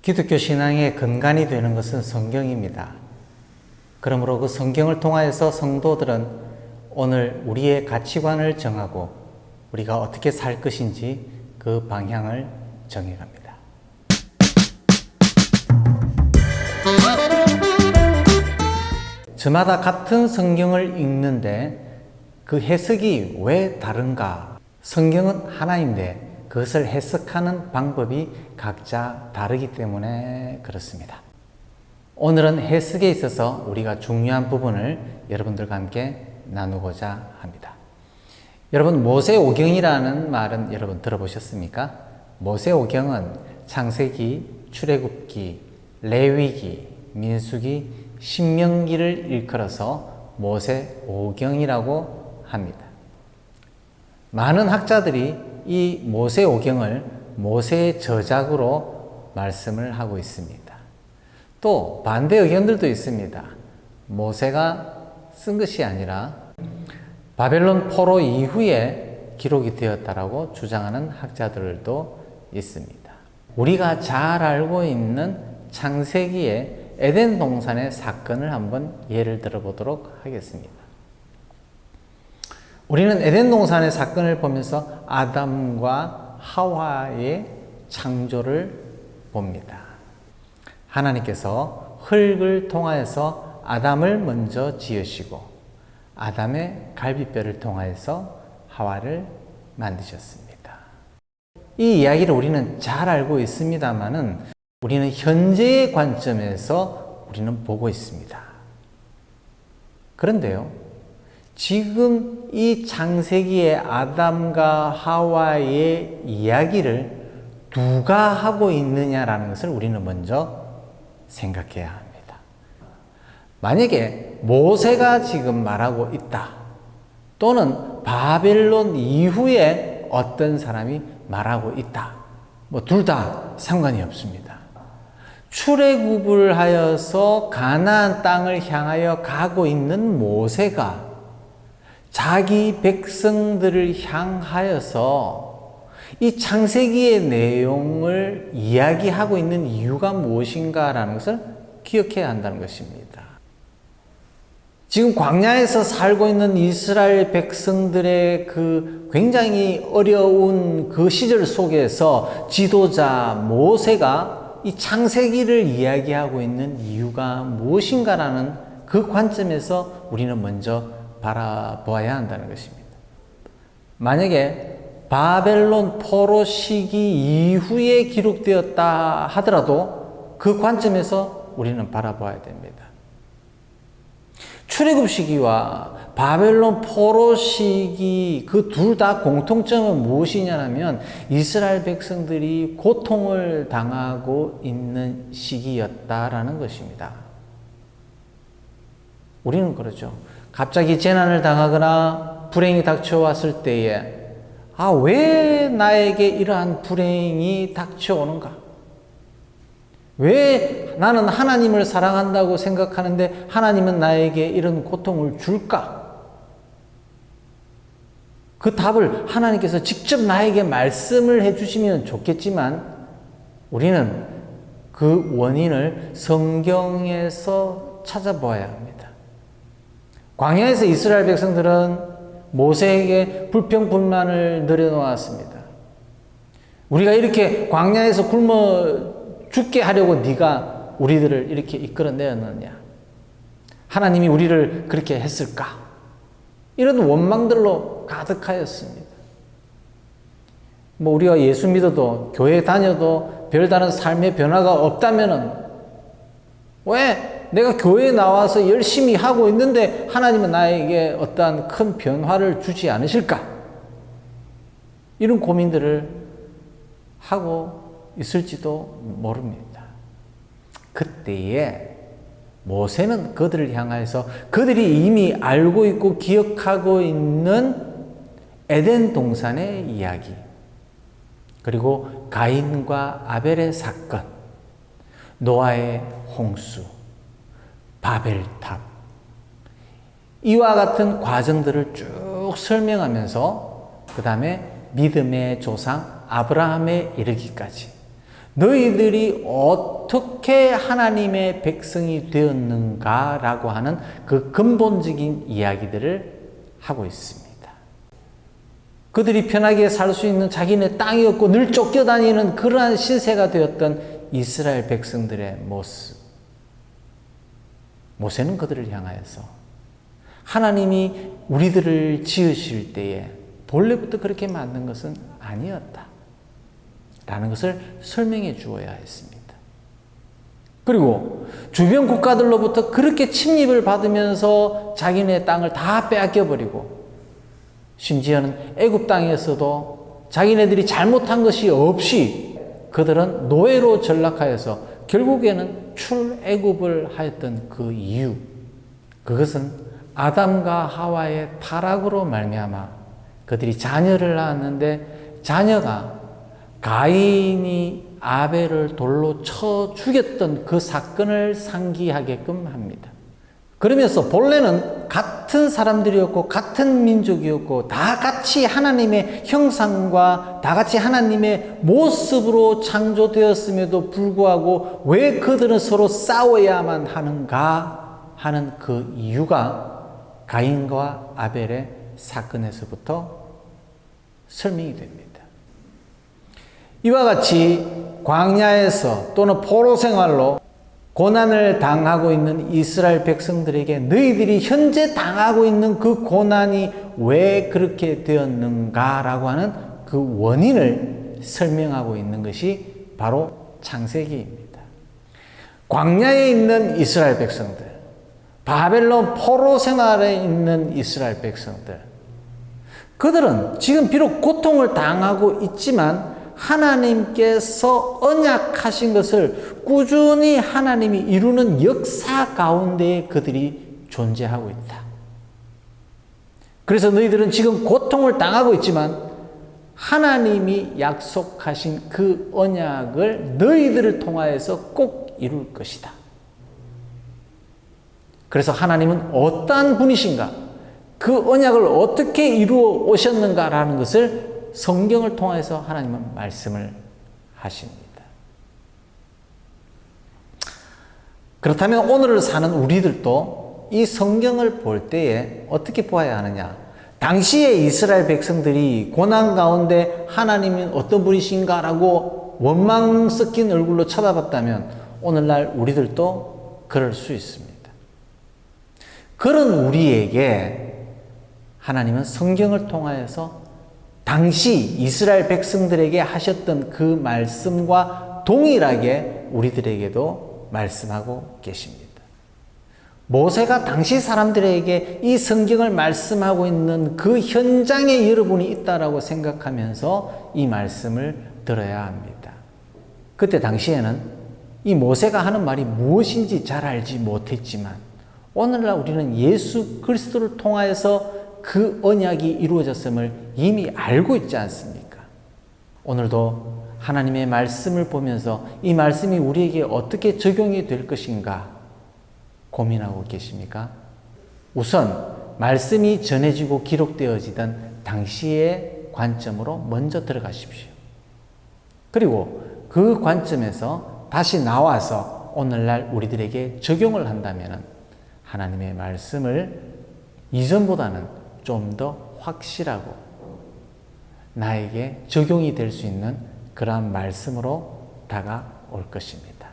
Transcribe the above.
기독교 신앙의 근간이 되는 것은 성경입니다. 그러므로 그 성경을 통하여서 성도들은 오늘 우리의 가치관을 정하고 우리가 어떻게 살 것인지 그 방향을 정해갑니다. 저마다 같은 성경을 읽는데 그 해석이 왜 다른가? 성경은 하나인데 그것을 해석하는 방법이 각자 다르기 때문에 그렇습니다. 오늘은 해석에 있어서 우리가 중요한 부분을 여러분들과 함께 나누고자 합니다. 여러분, 모세오경이라는 말은 여러분 들어보셨습니까? 모세오경은 창세기, 출애굽기, 레위기, 민수기, 신명기를 일컬어서 모세오경이라고 합니다. 많은 학자들이 이 모세오경을 모세의 저작으로 말씀을 하고 있습니다. 또 반대 의견들도 있습니다. 모세가 쓴 것이 아니라 바벨론 포로 이후에 기록이 되었다라고 주장하는 학자들도 있습니다. 우리가 잘 알고 있는 창세기의 에덴 동산의 사건을 한번 예를 들어보도록 하겠습니다. 우리는 에덴 동산의 사건을 보면서 아담과 하와의 창조를 봅니다. 하나님께서 흙을 통하여서 아담을 먼저 지으시고 아담의 갈비뼈를 통하여서 하와를 만드셨습니다. 이 이야기를 우리는 잘 알고 있습니다만은 우리는 현재의 관점에서 우리는 보고 있습니다. 그런데요, 지금 이 창세기의 아담과 하와의 이야기를 누가 하고 있느냐라는 것을 우리는 먼저 생각해야 합니다. 만약에 모세가 지금 말하고 있다, 또는 바벨론 이후에 어떤 사람이 말하고 있다, 둘 다 상관이 없습니다. 출애굽을 하여서 가나안 땅을 향하여 가고 있는 모세가 자기 백성들을 향하여서 이 창세기의 내용을 이야기하고 있는 이유가 무엇인가라는 것을 기억해야 한다는 것입니다. 지금 광야에서 살고 있는 이스라엘 백성들의 그 굉장히 어려운 그 시절 속에서 지도자 모세가 이 창세기를 이야기하고 있는 이유가 무엇인가라는 그 관점에서 우리는 먼저 바라보아야 한다는 것입니다. 만약에 바벨론 포로 시기 이후에 기록되었다 하더라도 그 관점에서 우리는 바라봐야 됩니다. 출애굽 시기와 바벨론 포로 시기 그 둘 다 공통점은 무엇이냐면 이스라엘 백성들이 고통을 당하고 있는 시기였다라는 것입니다. 우리는 그렇죠. 갑자기 재난을 당하거나 불행이 닥쳐왔을 때에 왜 나에게 이러한 불행이 닥쳐오는가? 왜 나는 하나님을 사랑한다고 생각하는데 하나님은 나에게 이런 고통을 줄까? 그 답을 하나님께서 직접 나에게 말씀을 해주시면 좋겠지만 우리는 그 원인을 성경에서 찾아보아야 합니다. 광야에서 이스라엘 백성들은 모세에게 불평불만을 늘어놓았습니다. 우리가 이렇게 광야에서 굶어 죽게 하려고 네가 우리들을 이렇게 이끌어내었느냐? 하나님이 우리를 그렇게 했을까? 이런 원망들로 가득하였습니다. 우리가 예수 믿어도 교회 다녀도 별다른 삶의 변화가 없다면은 왜 내가 교회에 나와서 열심히 하고 있는데 하나님은 나에게 어떠한 큰 변화를 주지 않으실까? 이런 고민들을 하고 있을지도 모릅니다. 그때에 모세는 그들을 향해서 그들이 이미 알고 있고 기억하고 있는 에덴 동산의 이야기, 그리고 가인과 아벨의 사건, 노아의 홍수, 바벨탑, 이와 같은 과정들을 쭉 설명하면서 그 다음에 믿음의 조상 아브라함에 이르기까지 너희들이 어떻게 하나님의 백성이 되었는가라고 하는 그 근본적인 이야기들을 하고 있습니다. 그들이 편하게 살 수 있는 자기네 땅이었고 늘 쫓겨다니는 그러한 신세가 되었던 이스라엘 백성들의 모습. 모세는 그들을 향하여서 하나님이 우리들을 지으실 때에 본래부터 그렇게 만든 것은 아니었다 라는 것을 설명해 주어야 했습니다. 그리고 주변 국가들로부터 그렇게 침입을 받으면서 자기네 땅을 다 빼앗겨 버리고 심지어는 애굽 땅에서도 자기네들이 잘못한 것이 없이 그들은 노예로 전락하여서 결국에는 출애굽을 하였던 그 이유, 그것은 아담과 하와의 타락으로 말미암아 그들이 자녀를 낳았는데 자녀가 가인이 아벨을 돌로 쳐 죽였던 그 사건을 상기하게끔 합니다. 그러면서 본래는 같은 사람들이었고 같은 민족이었고 다 같이 하나님의 형상과 다 같이 하나님의 모습으로 창조되었음에도 불구하고 왜 그들은 서로 싸워야만 하는가 하는 그 이유가 가인과 아벨의 사건에서부터 설명이 됩니다. 이와 같이 광야에서 또는 포로 생활로 고난을 당하고 있는 이스라엘 백성들에게 너희들이 현재 당하고 있는 그 고난이 왜 그렇게 되었는가라고 하는 그 원인을 설명하고 있는 것이 바로 창세기입니다. 광야에 있는 이스라엘 백성들, 바벨론 포로 생활에 있는 이스라엘 백성들, 그들은 지금 비록 고통을 당하고 있지만 하나님께서 언약하신 것을 꾸준히 하나님이 이루는 역사 가운데에 그들이 존재하고 있다. 그래서 너희들은 지금 고통을 당하고 있지만 하나님이 약속하신 그 언약을 너희들을 통하여서 꼭 이룰 것이다. 그래서 하나님은 어떠한 분이신가, 그 언약을 어떻게 이루어 오셨는가라는 것을 성경을 통해서 하나님은 말씀을 하십니다. 그렇다면 오늘을 사는 우리들도 이 성경을 볼 때에 어떻게 보아야 하느냐? 당시의 이스라엘 백성들이 고난 가운데 하나님은 어떤 분이신가라고 원망 섞인 얼굴로 쳐다봤다면 오늘날 우리들도 그럴 수 있습니다. 그런 우리에게 하나님은 성경을 통하여서 당시 이스라엘 백성들에게 하셨던 그 말씀과 동일하게 우리들에게도 말씀하고 계십니다. 모세가 당시 사람들에게 이 성경을 말씀하고 있는 그 현장에 여러분이 있다라고 생각하면서 이 말씀을 들어야 합니다. 그때 당시에는 이 모세가 하는 말이 무엇인지 잘 알지 못했지만 오늘날 우리는 예수 그리스도를 통하여서 그 언약이 이루어졌음을 이미 알고 있지 않습니까? 오늘도 하나님의 말씀을 보면서 이 말씀이 우리에게 어떻게 적용이 될 것인가 고민하고 계십니까? 우선 말씀이 전해지고 기록되어지던 당시의 관점으로 먼저 들어가십시오. 그리고 그 관점에서 다시 나와서 오늘날 우리들에게 적용을 한다면 하나님의 말씀을 이전보다는 좀 더 확실하고 나에게 적용이 될 수 있는 그러한 말씀으로 다가올 것입니다.